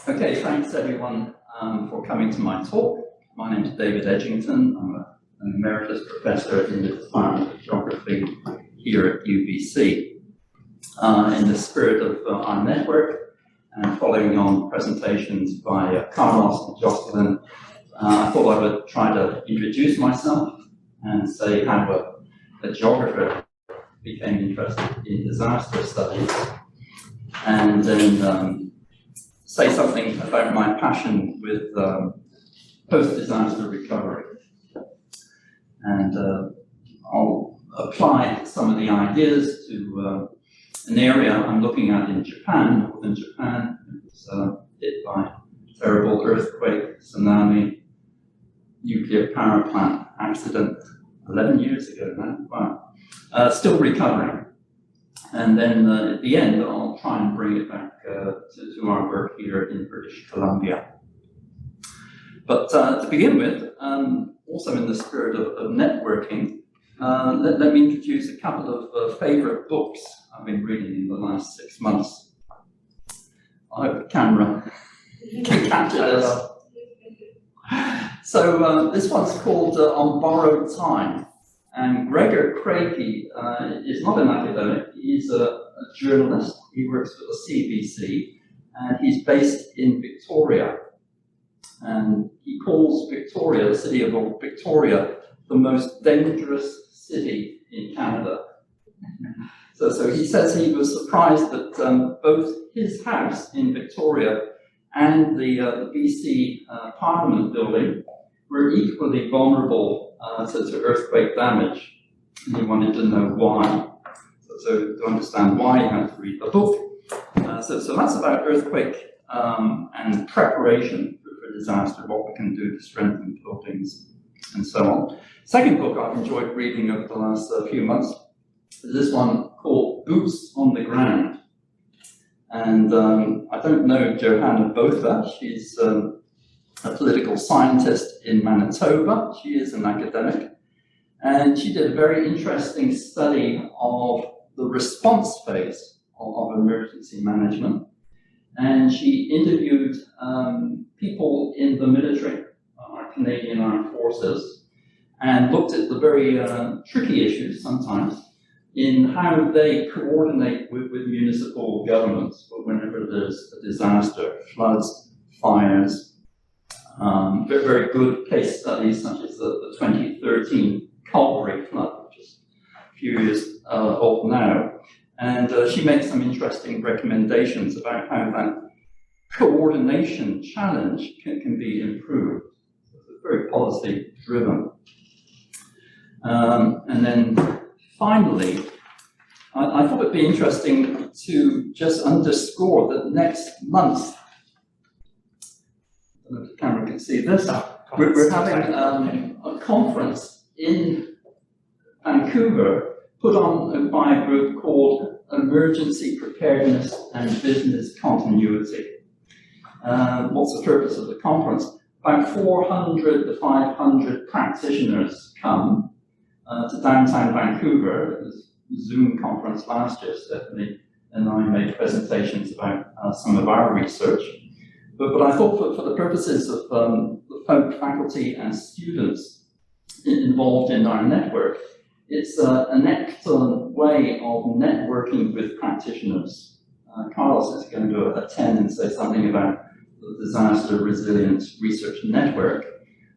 Okay, thanks everyone for coming to my talk. My name is David Edgington. I'm an Emeritus Professor in the Department of Geography here at UBC. In the spirit of our network and following on presentations by Carlos and Jocelyn, I thought I would try to introduce myself and say how a geographer became interested in disaster studies, and then say something about my passion with post-disaster recovery. And I'll apply some of the ideas to an area I'm looking at in Japan, northern Japan. It was hit by terrible earthquake, tsunami, nuclear power plant accident 11 years ago now. Wow. Still recovering. And then at the end, I'll try and bring it back to our work here in British Columbia. But to begin with, also in the spirit of networking, let me introduce a couple of favorite books I've been reading in the last 6 months. I hope the camera can capture this. So this one's called On Borrowed Time. And Gregor Craigie is not an academic, he's a journalist. He works for the CBC, and he's based in Victoria. And he calls Victoria, the city of Victoria, the most dangerous city in Canada. So he says he was surprised that both his house in Victoria and the BC Parliament building were equally vulnerable to earthquake damage, and he wanted to know why. So to understand why, you have to read the book. So that's about earthquake and preparation for disaster, what we can do to strengthen buildings, and so on. Second book I've enjoyed reading over the last few months is this one called Boots on the Ground. And I don't know Johanna Botha. She's a political scientist in Manitoba. She is an academic. And she did a very interesting study of the response phase of emergency management. And she interviewed people in the military, our Canadian Armed Forces, and looked at the very tricky issues sometimes in how they coordinate with municipal governments whenever there's a disaster, floods, fires. Very, very good case studies such as the 2013 Calgary flood, which is a few years old now. And she makes some interesting recommendations about how that coordination challenge can be improved. So it's very policy driven. And then finally, I thought it'd be interesting to just underscore that next month, I don't know if the camera can see this, we're having a conference in Vancouver put on by a group called Emergency Preparedness and Business Continuity. What's the purpose of the conference? About 400 to 500 practitioners come to downtown Vancouver. It was a Zoom conference last year. Stephanie and I made presentations about some of our research. But I thought for the purposes of the faculty and students involved in our network, it's an excellent way of networking with practitioners. Carlos is going to attend and say something about the Disaster Resilience Research Network.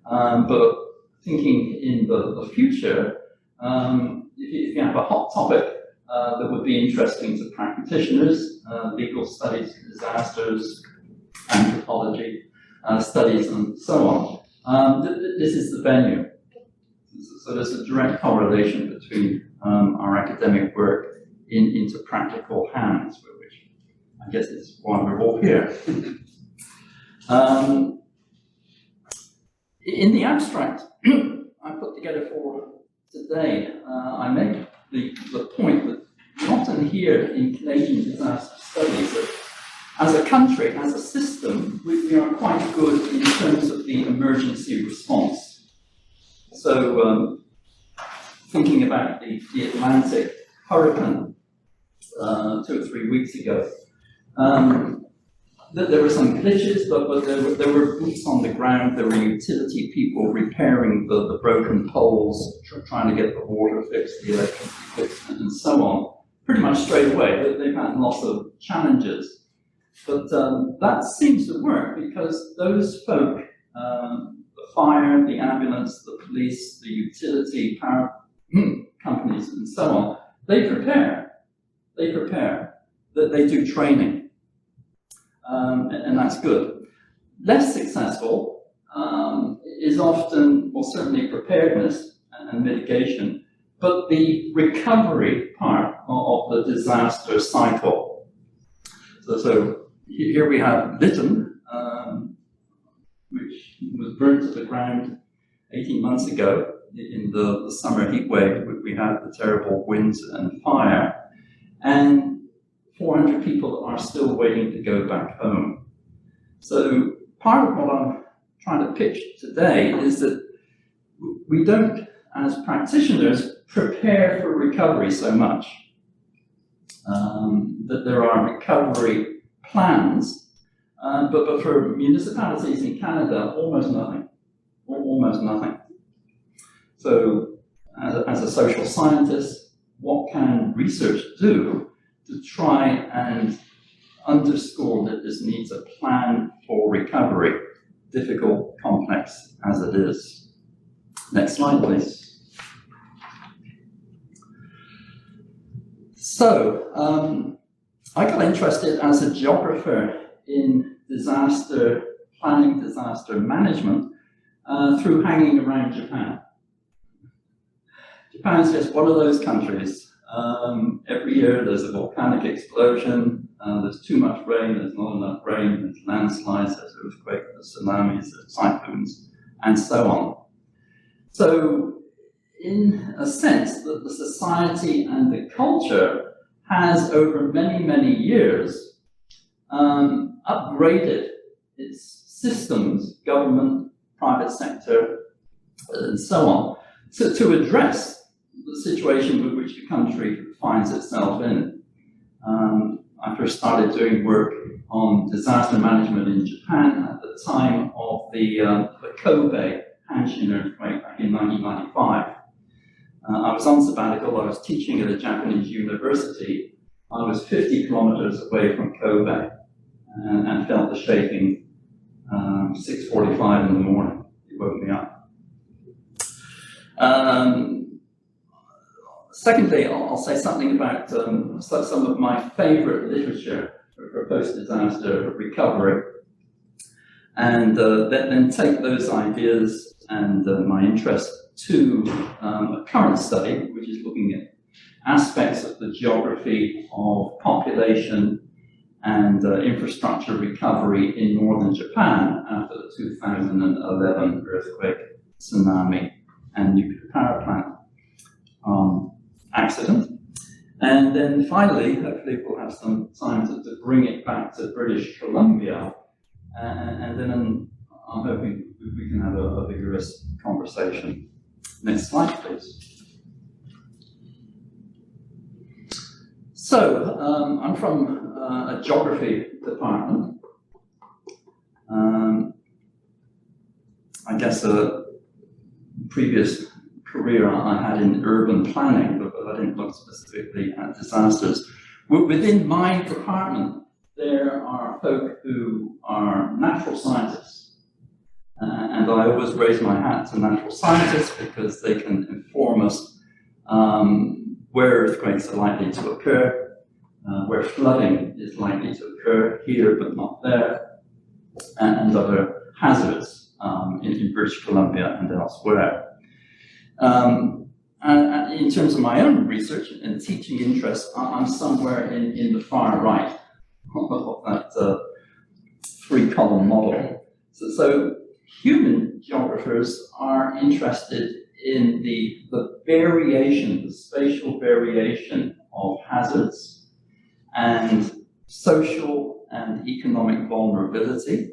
But thinking in the future, if you have a hot topic that would be interesting to practitioners, legal studies, disasters, anthropology studies, and so on, this is the venue. So there's a direct correlation between our academic work into practical hands, which I guess is why we're all here. In the abstract I put together for today, I make the point that we often hear in Canadian disaster studies that as a country, as a system, we are quite good in terms of the emergency response. So thinking about the Atlantic hurricane 2 or 3 weeks ago, there were some glitches, but there were boots on the ground. There were utility people repairing the broken poles, trying to get the water fixed, the electricity fixed, and so on. Pretty much straight away. They've had lots of challenges. But that seems to work because those folk, the fire, the ambulance, the police, the utility power companies, and so on, they prepare. They prepare. They do training. And that's good. Less successful is often, well, certainly preparedness and mitigation, but the recovery part of the disaster cycle. So here we have Lytton, which was burnt to the ground 18 months ago in the summer heat wave. We had the terrible winds and fire, and 400 people are still waiting to go back home. So part of what I'm trying to pitch today is that we don't, as practitioners, prepare for recovery so much. That there are recovery plans, but for municipalities in Canada, almost nothing. Almost nothing. So as a social scientist, what can research do to try and underscore that this needs a plan for recovery, difficult, complex as it is? Next slide, please. So, I got interested as a geographer in disaster planning, disaster management, through hanging around Japan. Japan's just one of those countries. Every year there's a volcanic explosion, there's too much rain, there's not enough rain, there's landslides, there's earthquakes, there's tsunamis, there's cyclones, and so on. So, in a sense, that the society and the culture has, over many, many years, upgraded its systems, government, private sector, and so on, to address the situation with which the country finds itself in. I first started doing work on disaster management in Japan at the time of the Kobe Hanshin earthquake back in 1995. I was on sabbatical, I was teaching at a Japanese university. I was 50 kilometers away from Kobe and felt the shaking 6:45 in the morning. It woke me up. Secondly, I'll say something about some of my favorite literature for post-disaster recovery, and then take those ideas and my interest to a current study, which is looking at aspects of the geography of population and infrastructure recovery in northern Japan after the 2011 earthquake, tsunami, and nuclear power plant accident. And then finally, hopefully we'll have some time to bring it back to British Columbia, and then I'm hoping we can have a vigorous conversation. Next slide, please. So, I'm from a geography department. I guess a previous career I had in urban planning, but I didn't look specifically at disasters. Within my department, there are folk who are natural scientists. And I always raise my hat to natural scientists because they can inform us where earthquakes are likely to occur, where flooding is likely to occur here but not there, and other hazards in British Columbia and elsewhere. And in terms of my own research and teaching interests, I'm somewhere in the far right of that three-column model. So human geographers are interested in the variation, the spatial variation of hazards and social and economic vulnerability.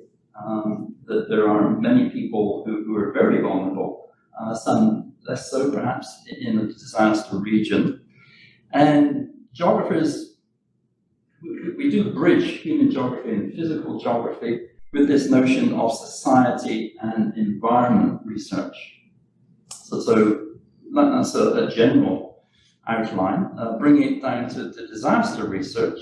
That there are many people who are very vulnerable, some less so perhaps in a disaster region. And geographers we do bridge human geography and physical geography with this notion of society and environment research. So that's a general outline. Bringing it down to disaster research,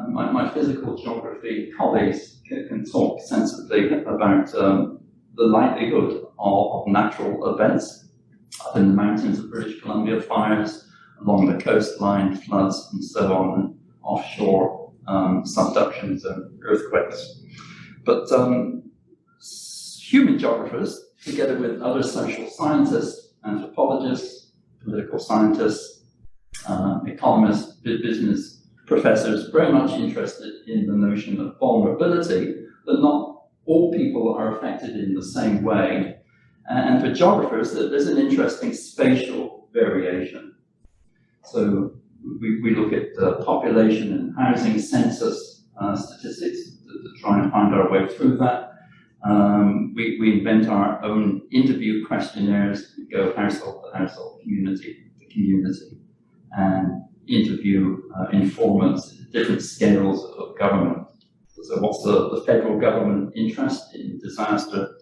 my physical geography colleagues can talk sensibly about the likelihood of natural events up in the mountains of British Columbia, fires along the coastline, floods, and so on, and offshore subductions and earthquakes. But human geographers, together with other social scientists, anthropologists, political scientists, economists, business professors, very much interested in the notion of vulnerability, that not all people are affected in the same way. And for geographers, there's an interesting spatial variation. So we look at population and housing census statistics to try and find our way through that. We invent our own interview questionnaires. We go household to household, community to community, and interview informants at different scales of government. So what's the federal government interest in disaster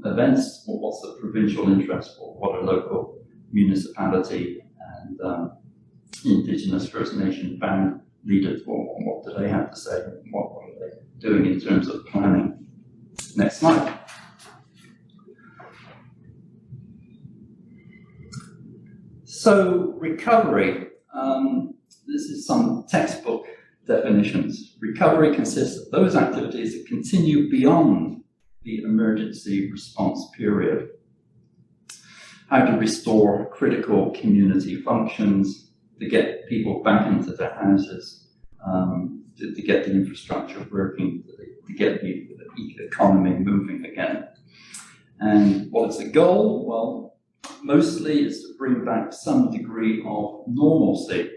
events? Or what's the provincial interest? Or what are local municipality and Indigenous First Nation band leaders? What do they have to say? What are they doing in terms of planning? Next slide. So recovery. This is some textbook definitions. Recovery consists of those activities that continue beyond the emergency response period. How to restore critical community functions, to get people back into their houses, to get the infrastructure working, to get the economy moving again. And what is the goal? Well, mostly is to bring back some degree of normalcy.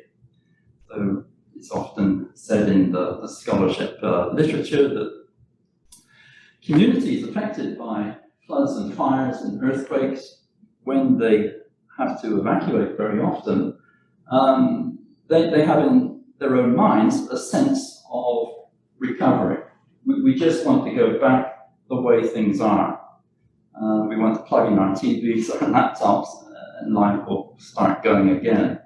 So it's often said in the scholarship literature that communities affected by floods and fires and earthquakes, when they have to evacuate very often, they have in their own minds a sense of recovery. We just want to go back the way things are. We want to plug in our TVs or laptops and life will start going again.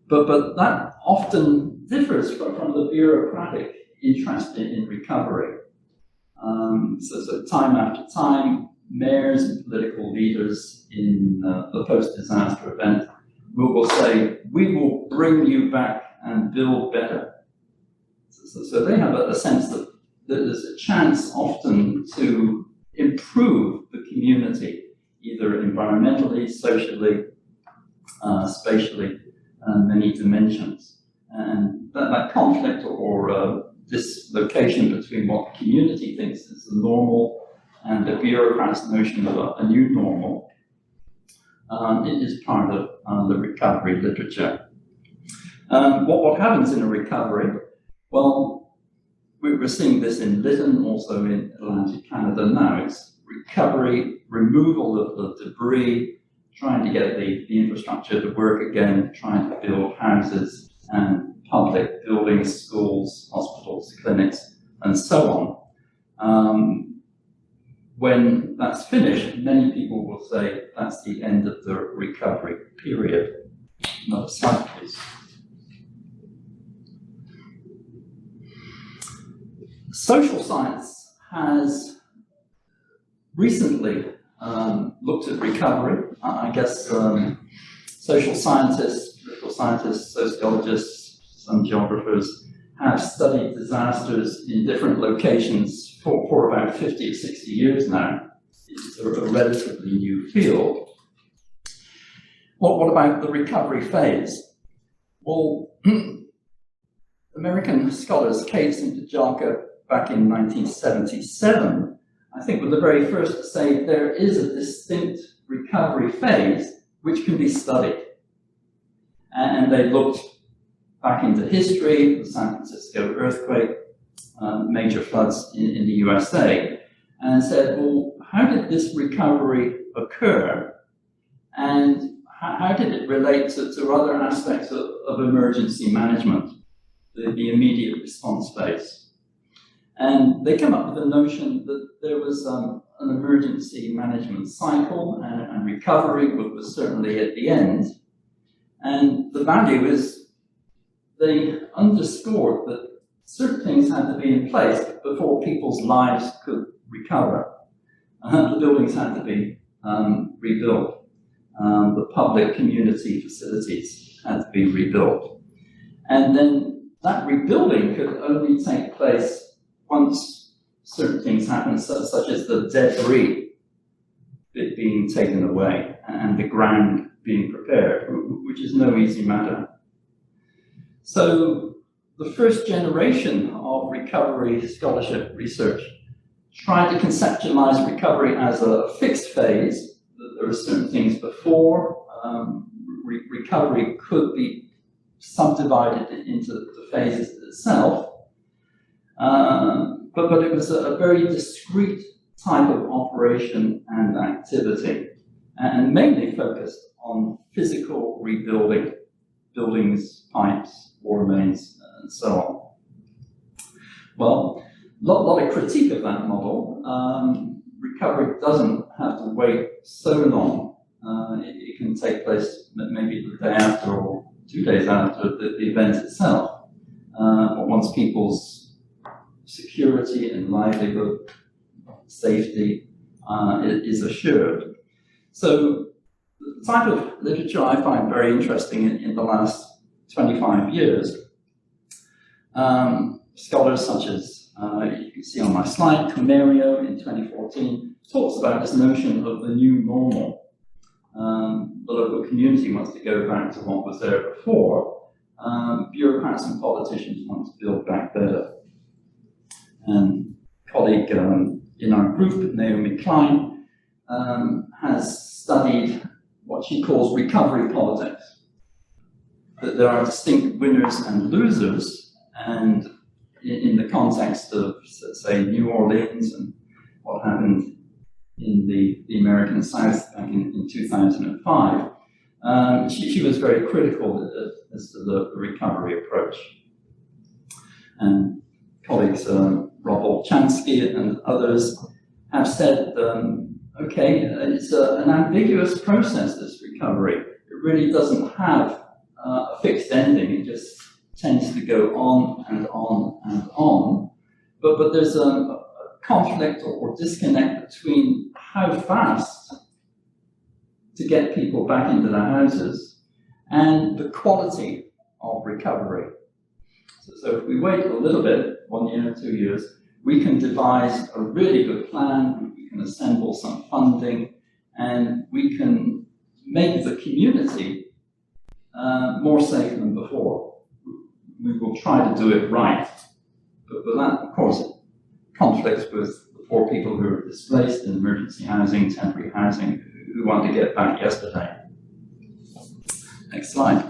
But that often differs from the bureaucratic interest in recovery. So time after time, mayors and political leaders in the post-disaster event will say, we will bring you back and build better. So they have a sense that there's a chance often to improve the community, either environmentally, socially, spatially, many dimensions. And that conflict or dislocation between what the community thinks is the normal and the bureaucrat's notion of a new normal, it is part of the recovery literature. What happens in a recovery? Well, we're seeing this in Lytton, also in Atlantic Canada now. It's recovery, removal of the debris, trying to get the infrastructure to work again, trying to build houses and public buildings, schools, hospitals, clinics, and so on. When that's finished, many people will say that's the end of the recovery period. Another slide, please. Social science has recently looked at recovery. I guess social scientists, political scientists, sociologists, some geographers have studied disasters in different locations for about 50 or 60 years now. It's a relatively new field. What about the recovery phase? Well, American scholars Cates and Djalka back in 1977, I think, were the very first to say there is a distinct recovery phase which can be studied. And they looked back into history, the San Francisco earthquake, major floods in the USA, and said, well, how did this recovery occur? And how did it relate to other aspects of emergency management? the immediate response phase. And they come up with the notion that there was an emergency management cycle, and recovery was certainly at the end. And the value is they underscored that certain things had to be in place before people's lives could recover. The buildings had to be rebuilt. The public community facilities had to be rebuilt. And then that rebuilding could only take place once certain things happened, such as the debris being taken away and the ground being prepared, which is no easy matter. So the first generation of recovery scholarship research tried to conceptualize recovery as a fixed phase, that there are certain things before. Recovery could be subdivided into the phases itself, but it was a very discrete type of operation and activity, and mainly focused on physical rebuilding, buildings, pipes, war mains, and so on. Well, a lot of critique of that model. Recovery doesn't have to wait so long. It can take place maybe the day after or 2 days after the event itself. But once people's security and livelihood, safety is assured. So the type of literature I find very interesting in the last 25 years, scholars such as, you can see on my slide, Comerio in 2014, talks about this notion of the new normal. The local community wants to go back to what was there before. Bureaucrats and politicians want to build back better. And a colleague in our group, Naomi Klein, has studied what she calls recovery politics. That there are distinct winners and losers, and in the context of, say, New Orleans and what happened in the American South back in 2005, she was very critical as to the recovery approach. And colleagues Rob Olchansky and others have said, okay, it's an ambiguous process, this recovery. It really doesn't have a fixed ending. It just tends to go on and on and on. But there's a conflict or disconnect between how fast to get people back into their houses and the quality of recovery. So if we wait a little bit, 1 year, 2 years, we can devise a really good plan, we can assemble some funding, and we can make the community more safe than before. We will try to do it right. But that, of course, conflicts with the poor people who are displaced in emergency housing, temporary housing, who want to get back yesterday. Next slide.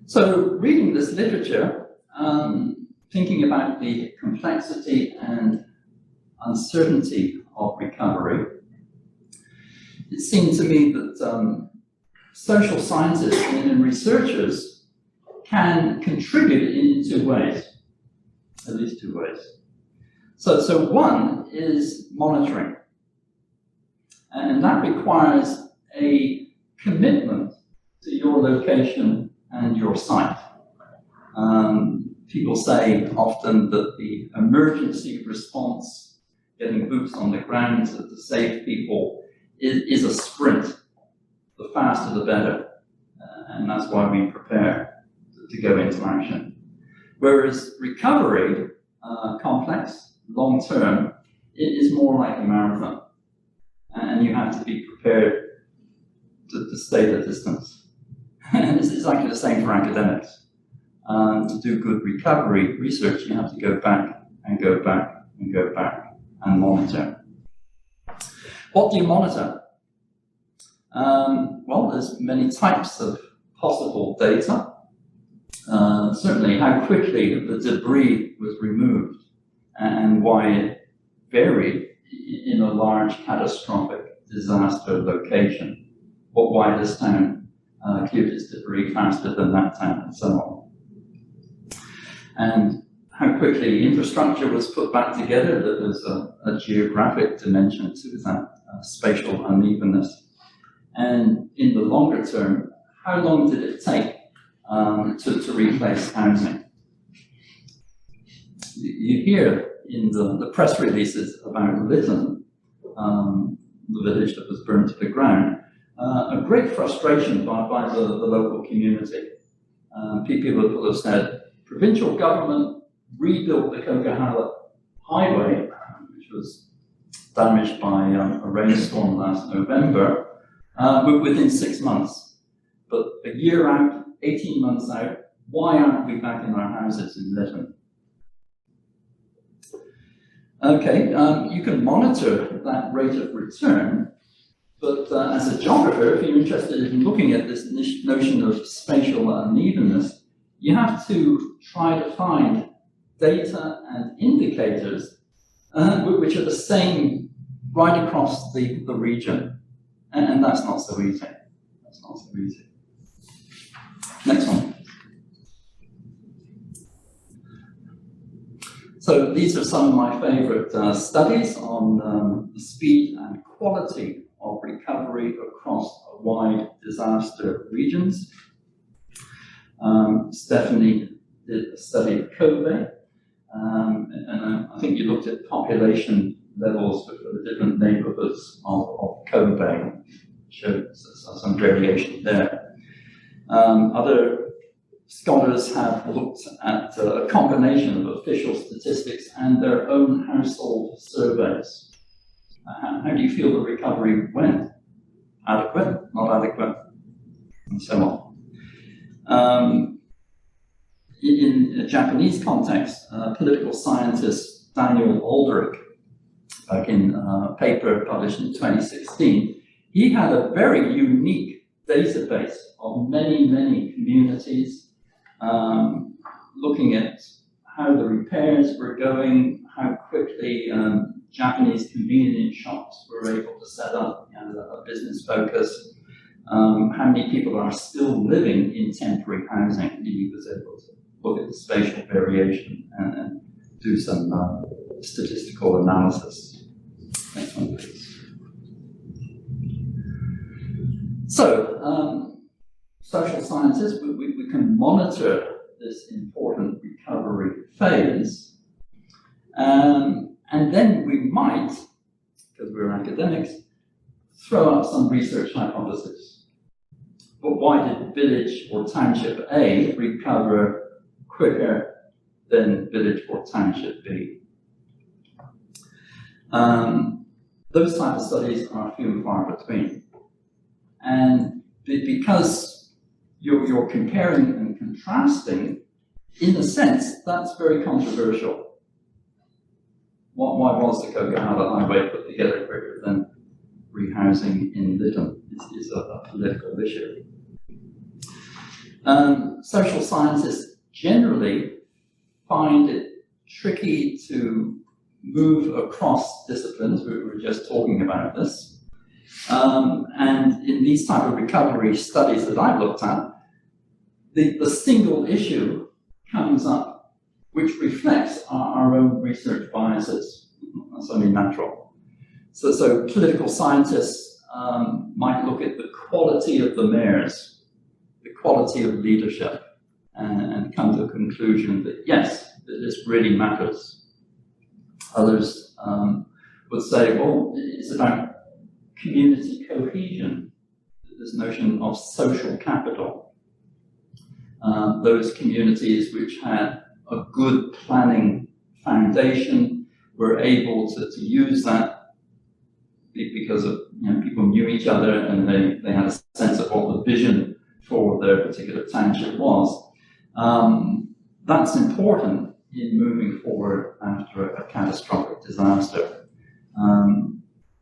So reading this literature, thinking about the complexity and uncertainty of recovery, it seemed to me that social scientists and researchers can contribute in 2 ways, at least 2 ways. So one is monitoring, and that requires a commitment to your location and your site. People say often that the emergency response, getting boots on the ground to save people, is a sprint. The faster the better, and that's why we prepare to go into action. Whereas recovery, complex, long-term, it is more like a marathon, and you have to be prepared to stay the distance. And it's exactly the same for academics. To do good recovery research, you have to go back and go back and go back and monitor. What do you monitor? Well, there's many types of possible data. Certainly how quickly the debris was removed and why it varied in a large catastrophic disaster location. Why this town cleared its debris faster than that town, and so on. And how quickly infrastructure was put back together, that there's a geographic dimension to that spatial unevenness. And in the longer term, how long did it take to replace housing? You hear in the press releases about Lytton, the village that was burned to the ground, a great frustration by the local community. People will have said, provincial government rebuilt the Coquihalla Highway, which was damaged by a rainstorm last November, within 6 months. But a year out, 18 months out, why aren't we back in our houses in Lytton? Okay, you can monitor that rate of return, but as a geographer, if you're interested in looking at this notion of spatial unevenness, you have to try to find data and indicators which are the same right across the region. And that's not so easy. That's not so easy. Next one. So these are some of my favorite studies on the speed and quality of recovery across a wide disaster regions. Stephanie did a study of Kobe, and I think you looked at population levels for the different neighborhoods of Kobe, showed some variation there. Other scholars have looked at a combination of official statistics and their own household surveys. How do you feel the recovery went? Adequate, not adequate, and so on. In a Japanese context, political scientist Daniel Aldrich, back in a paper published in 2016, he had a very unique database of many, many communities, looking at how the repairs were going, how quickly Japanese convenience shops were able to set up a business focus, how many people are still living in temporary housing. And he was able to look at the spatial variation and do some statistical analysis. Next one, please. So, social scientists, we can monitor this important recovery phase, and then we might, because we're academics, throw out some research hypotheses. But why did village or township A recover quicker than village or township B? Those type of studies are few and far between. And because you're comparing and contrasting, in a sense, that's very controversial. Why was the Coquihalla Highway put together quicker than rehousing in Lytton? Is a political issue. Social scientists generally find it tricky to move across disciplines. We were just talking about this. And in these type of recovery studies that I've looked at, the single issue comes up which reflects our own research biases. That's only natural. So political scientists might look at the quality of the mayors, the quality of leadership, and come to a conclusion that yes, this really matters. Others would say, well, it's about community cohesion, this notion of social capital. Those communities which had a good planning foundation were able to use that because of, people knew each other and they had a sense of what the vision for their particular township was. That's important in moving forward after a catastrophic disaster.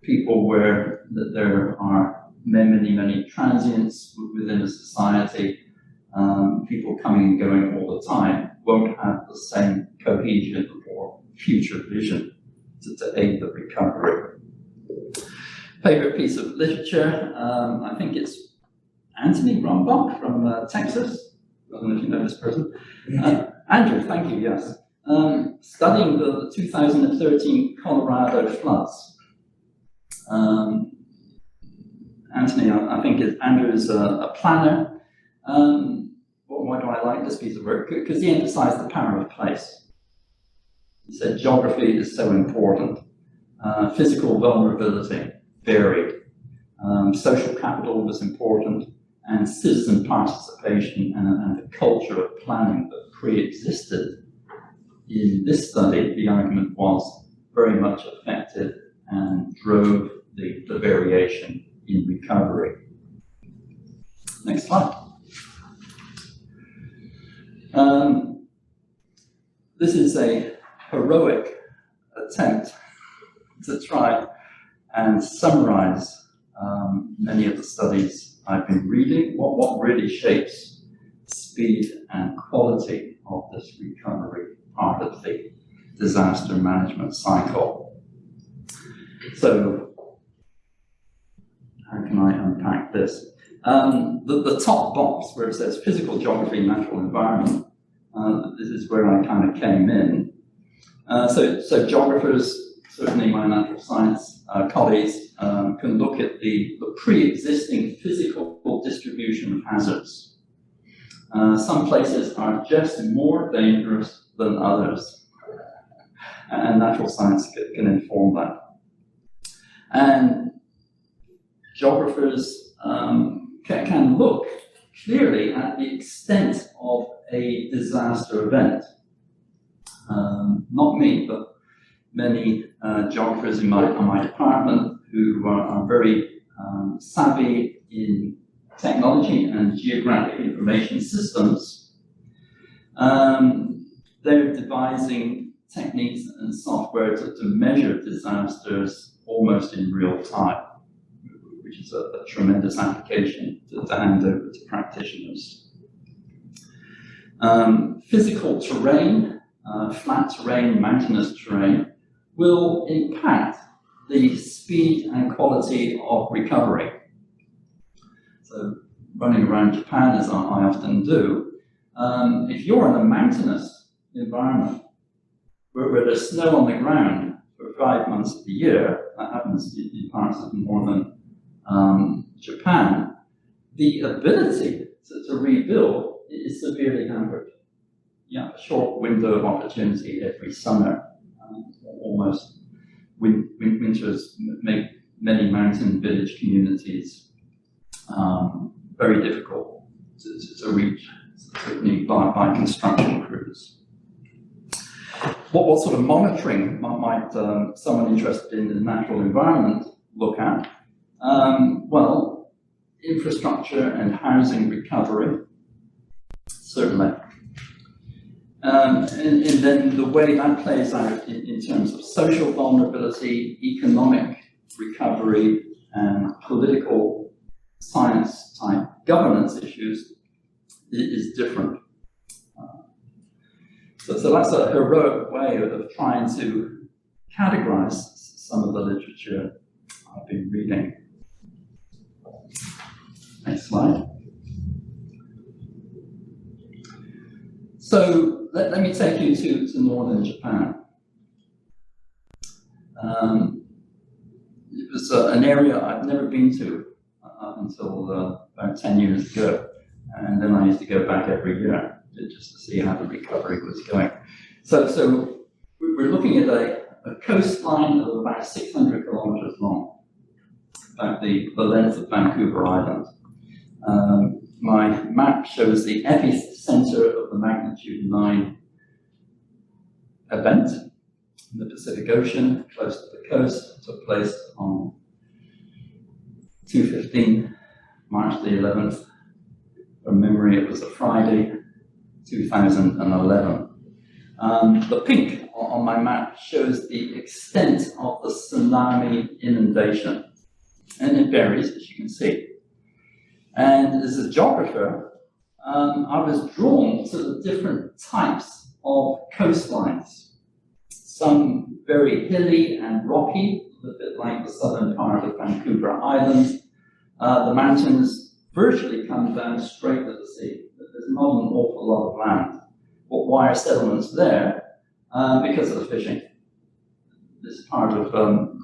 People where there are many transients within a society, people coming and going all the time, won't have the same cohesion or future vision to aid the recovery. Favorite piece of literature, I think it's Anthony Rumbach from Texas. I don't know if you know this person. Andrew, thank you, yes. Studying the 2013 Colorado floods. Anthony, I think Andrew is a planner. Why do I like this piece of work? Because he emphasized the power of place. He said geography is so important. Physical vulnerability, varied. Social capital was important, and citizen participation and the culture of planning that pre-existed in this study, the argument was very much affected and drove the variation in recovery. Next slide. This is a heroic attempt to try and summarize many of the studies I've been reading, what really shapes speed and quality of this recovery part of the disaster management cycle. So, how can I unpack this? The top box where it says physical geography, natural environment, this is where I kind of came in. So geographers, certainly my natural science colleagues, can look at the pre-existing physical distribution of hazards. Some places are just more dangerous than others, and natural science can inform that. And geographers can look clearly at the extent of a disaster event. Not me, but many geographers in my department who are very savvy in technology and geographic information systems. They're devising techniques and software to measure disasters almost in real time, which is a tremendous application to hand over to practitioners. Physical terrain, flat terrain, mountainous terrain, will impact the speed and quality of recovery. So, running around Japan, as I often do, if you're in a mountainous environment where there's snow on the ground for 5 months of the year, that happens in parts of northern Japan, the ability to rebuild is severely hampered. You have a short window of opportunity every summer. Almost winters make many mountain village communities very difficult to reach, certainly by construction crews. What sort of monitoring might someone interested in the natural environment look at? Well, infrastructure and housing recovery, certainly. And then the way that plays out in terms of social vulnerability, economic recovery, and political science type governance issues is different. So that's a heroic way of trying to categorize some of the literature I've been reading. Next slide. So let me take you to northern Japan. It was an area I'd never been to up until about 10 years ago. And then I used to go back every year just to see how the recovery was going. So we're looking at a coastline of about 600 kilometers long, about the length of Vancouver Island. My map shows the epicenter of the magnitude 9 event in the Pacific Ocean, close to the coast. It took place on 2:15, March the 11th. From memory, it was a Friday, 2011. The pink on my map shows the extent of the tsunami inundation, and it varies, as you can see. And as a geographer, I was drawn to the different types of coastlines. Some very hilly and rocky, a bit like the southern part of Vancouver Island. The mountains virtually comes down straight to the sea. There's not an awful lot of land. But why are settlements there? Because of the fishing. This part of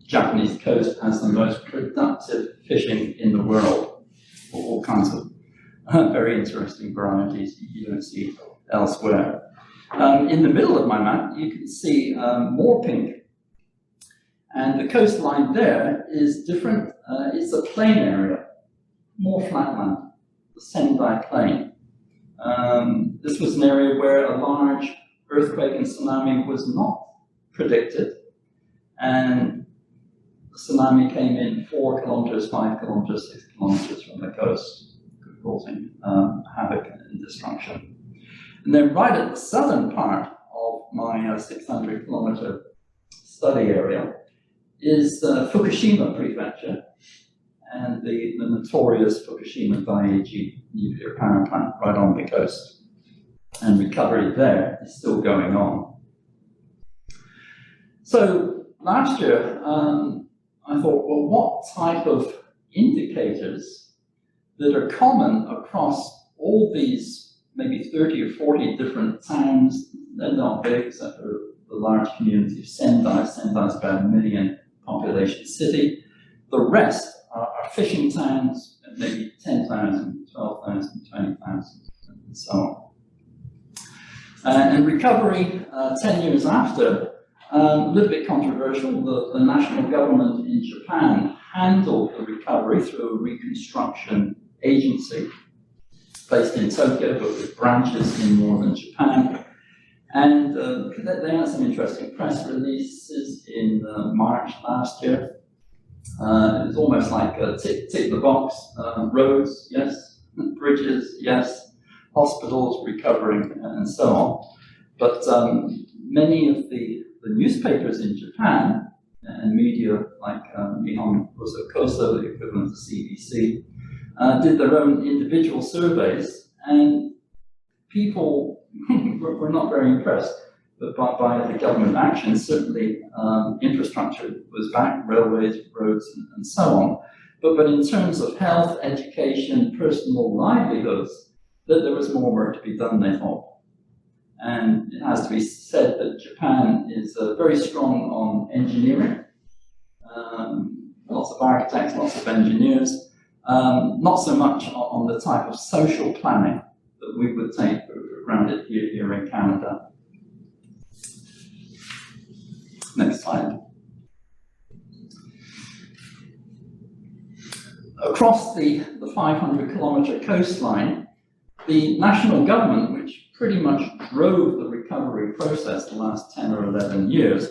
Japanese coast has the most productive fishing in the world. All kinds of very interesting varieties you don't see elsewhere. In the middle of my map, you can see more pink. And the coastline there is different. It's a plain area, more flatland, the Sendai Plain. This was an area where a large earthquake and tsunami was not predicted. And the tsunami came in 4 kilometers, 5 kilometers, 6 kilometers from the coast, causing havoc and destruction. And then right at the southern part of my 600 kilometer study area is Fukushima Prefecture and the notorious Fukushima Daiichi nuclear power plant right on the coast. And recovery there is still going on. So last year, I thought, well, what type of indicators that are common across all these maybe 30 or 40 different towns? They're not big, except for the large community of Sendai. Sendai's about 1 million population city. The rest are fishing towns, maybe 10,000, 12,000, 20,000, and so on. And recovery 10 years after, a little bit controversial. The national government in Japan handled the recovery through a reconstruction agency based in Tokyo, but with branches in northern Japan. And they had some interesting press releases in March last year. It was almost like a tick the box. Roads, yes. Bridges, yes. Hospitals recovering, and so on. But many of the newspapers in Japan and media like Nihon Koso, the equivalent to CBC, did their own individual surveys, and people were not very impressed by the government action. Certainly, infrastructure was back, railways, roads, and so on. But in terms of health, education, personal livelihoods, that there was more work to be done, they thought. And it has to be said that Japan is very strong on engineering. Lots of architects, lots of engineers. Not so much on the type of social planning that we would take for granted here in Canada. Next slide. Across the 500-kilometer coastline, the national government, which pretty much drove the recovery process the last 10 or 11 years,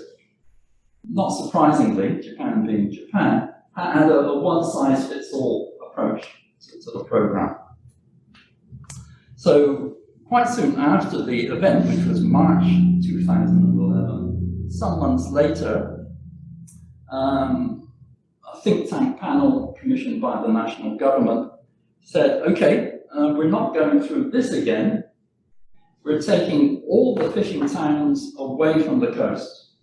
not surprisingly, Japan being Japan, had a one-size-fits-all approach to the program. So quite soon after the event, which was March 2011, some months later, a think tank panel commissioned by the national government said, okay, we're not going through this again. We're taking all the fishing towns away from the coast.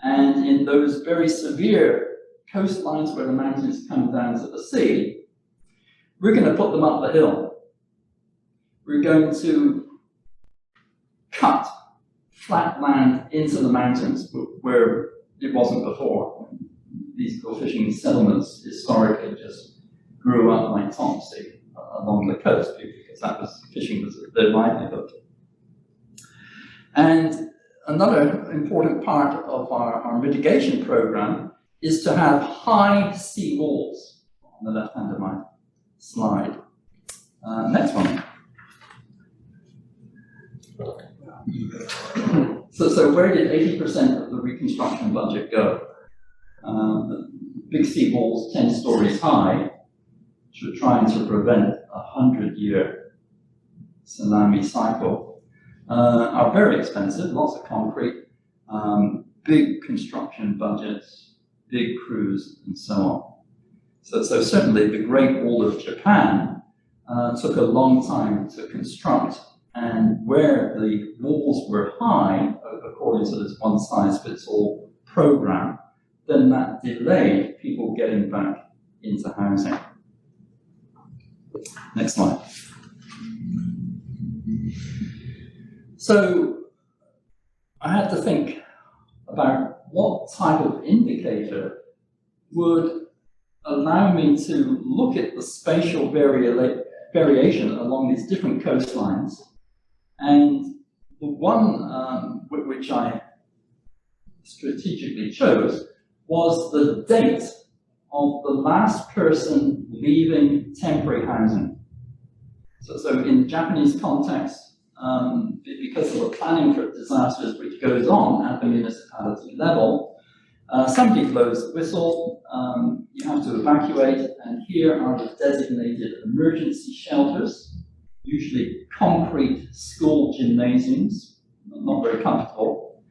And in those very severe coastlines where the mountains come down to the sea, we're going to put them up the hill. We're going to cut flat land into the mountains where it wasn't before. These fishing settlements historically just grew up like topsy along the coast because fishing was their livelihood. And another important part of our mitigation program is to have high sea walls on the left hand of my slide. Next one. So where did 80% of the reconstruction budget go? Big sea walls, 10 stories high, which were trying to prevent a 100-year tsunami cycle, are very expensive, lots of concrete, big construction budgets, big crews, and so on. So certainly the Great Wall of Japan took a long time to construct, and where the walls were high, according to this one-size-fits-all program, then that delayed people getting back into housing. Next slide. So I had to think about what type of indicator would allow me to look at the spatial variation along these different coastlines. And the one which I strategically chose was the date of the last person leaving temporary housing. So in Japanese context, because of the planning for disasters which goes on at the municipality level, somebody blows the whistle, you have to evacuate, and here are the designated emergency shelters, usually concrete school gymnasiums, not very comfortable.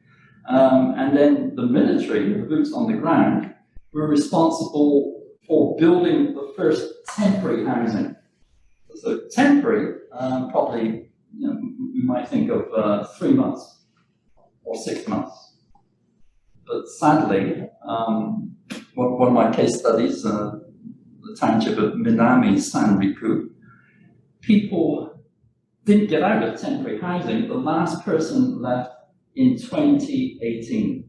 And then the military, the boots on the ground, were responsible for building the first temporary housing. So temporary, probably, we might think of 3 months or 6 months. But sadly, one of my case studies, the township of Minami Sanriku, people didn't get out of temporary housing. The last person left in 2018,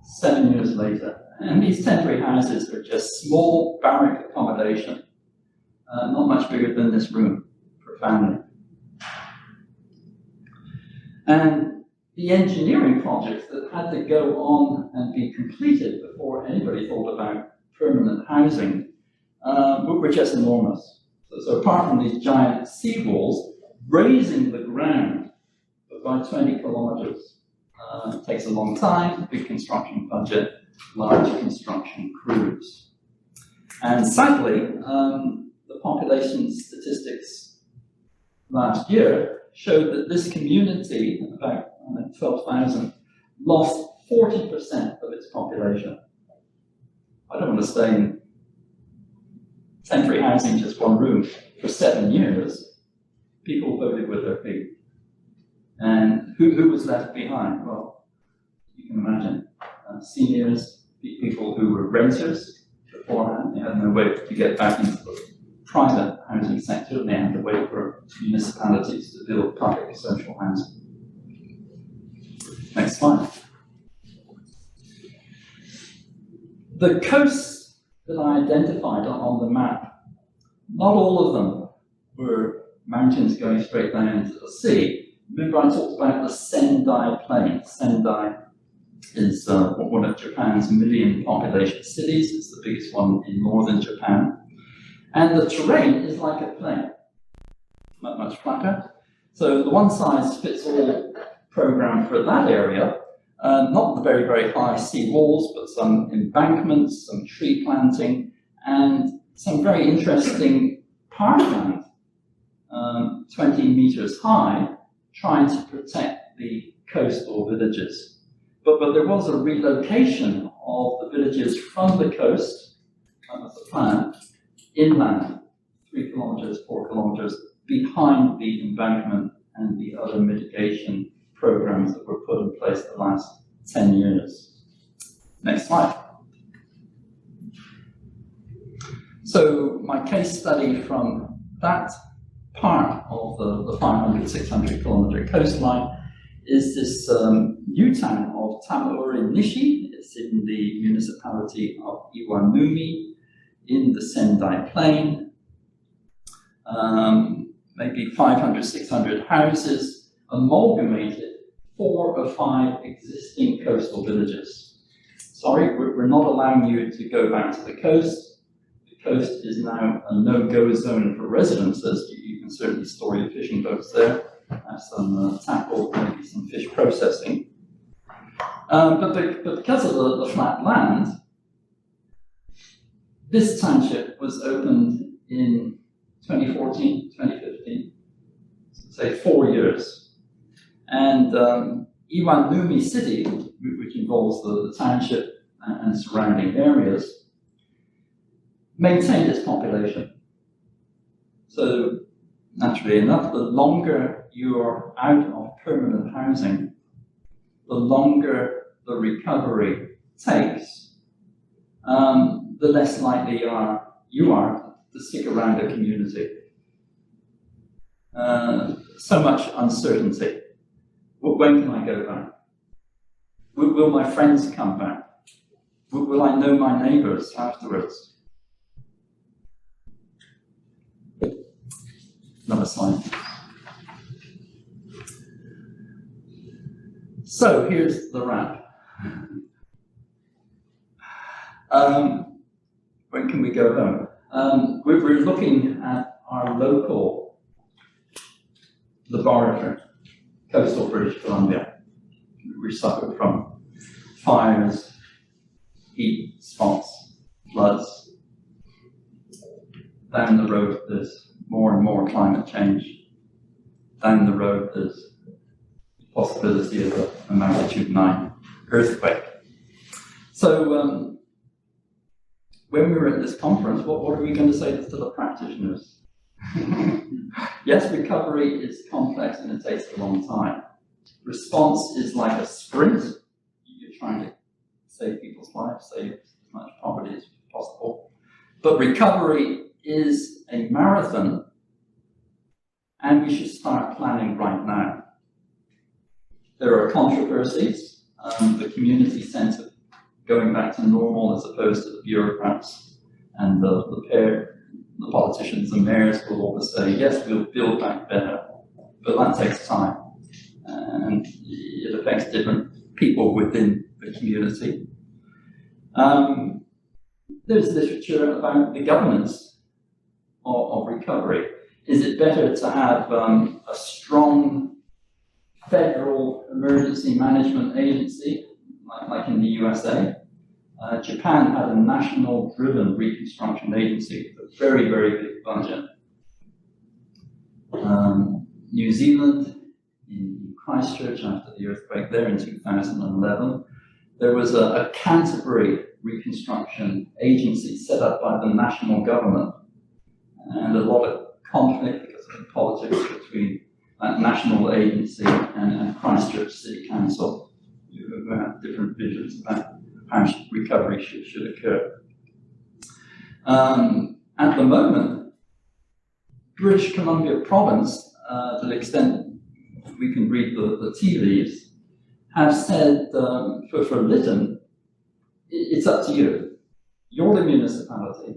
7 years later. And these temporary houses are just small barrack accommodation, not much bigger than this room for a family. And the engineering projects that had to go on and be completed before anybody thought about permanent housing were just enormous. So apart from these giant seawalls, raising the ground by 20 kilometers takes a long time, big construction budget, large construction crews. And sadly, the population statistics last year showed that this community, about 12,000, lost 40% of its population. I don't want to stay in temporary housing, just one room, for 7 years. People voted with their feet. And who was left behind? Well, you can imagine. Seniors, people who were renters beforehand, they had no way to get back into the private housing sector, and they had to wait for municipalities to build public social housing. Next slide. The coasts that I identified on the map, not all of them were mountains going straight down into the sea. Remember I talked about the Sendai Plain. Sendai is one of Japan's million population cities. It's the biggest one in northern Japan. And the terrain is like a plain, much flatter. So the one-size-fits-all program for that area, not the very, very high sea walls, but some embankments, some tree planting, and some very interesting parkland, 20 meters high, trying to protect the coastal villages. But there was a relocation of the villages from the coast, that was the plan, inland, 3 kilometers, 4 kilometers, behind the embankment and the other mitigation programs that were put in place the last 10 years. Next slide. So my case study from that part of the 500, 600 kilometer coastline is this new town of Tamauri Nishi. It's in the municipality of Iwanumi in the Sendai Plain. Maybe 500, 600 houses, amalgamated 4 or 5 existing coastal villages. Sorry, we're not allowing you to go back to the coast. The coast is now a no-go zone for residences. You can certainly store your fishing boats there, have some tackle, maybe some fish processing. But because of the flat land, this township was opened in 2014, 2015, so say 4 years. And Iwanumi City, which involves the township and surrounding areas, maintained its population. So naturally enough, the longer you're out of permanent housing, the longer the recovery takes, the less likely you are to stick around a community. So much uncertainty. When can I go back? Will my friends come back? Will I know my neighbours afterwards? Another slide. So here's the wrap. When can we go home? We're looking at our local laboratory, coastal British Columbia. We suffer from fires, heat spots, floods. Down the road, there's more and more climate change. Down the road, there's the possibility of a magnitude 9 earthquake. So when we were at this conference, what are we going to say to the practitioners? Yes, recovery is complex and it takes a long time. Response is like a sprint. You're trying to save people's lives, save as much property as possible. But recovery is a marathon, and we should start planning right now. There are controversies. The community centre going back to normal as opposed to the bureaucrats and the politicians and mayors will always say, yes, we'll build back better, but that takes time. And it affects different people within the community. There's literature about the governance of recovery. Is it better to have a strong federal emergency management agency, like in the USA? Japan had a national-driven reconstruction agency with a very, very big budget. New Zealand, in Christchurch after the earthquake there in 2011, there was a Canterbury reconstruction agency set up by the national government, and a lot of conflict because of the politics between that national agency and Christchurch City Council, who had different visions about how recovery should occur. At the moment, British Columbia province, to the extent we can read the tea leaves, have said for Lytton, it's up to you. You're the municipality.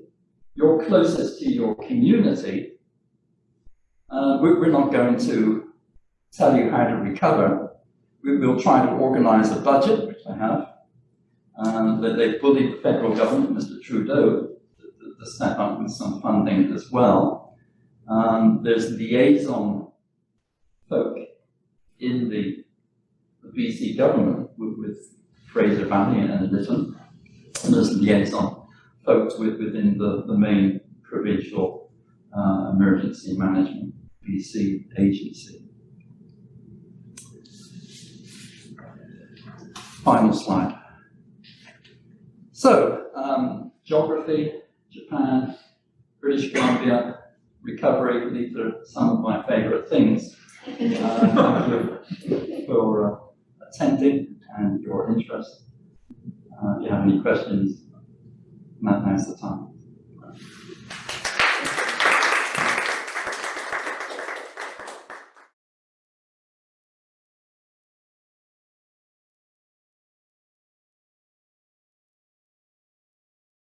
You're closest to your community. We're not going to tell you how to recover. We'll try to organise a budget, which they have. That they bullied the federal government, Mr. Trudeau, to step up with some funding as well. There's liaison folk in the BC government with Fraser Valley and Lytton. And there's liaison folks within the main provincial emergency management BC agency. Final slide. So, geography, Japan, British Columbia, recovery, these are some of my favourite things. Thank you for attending and your interest. If you have any questions, now's the time.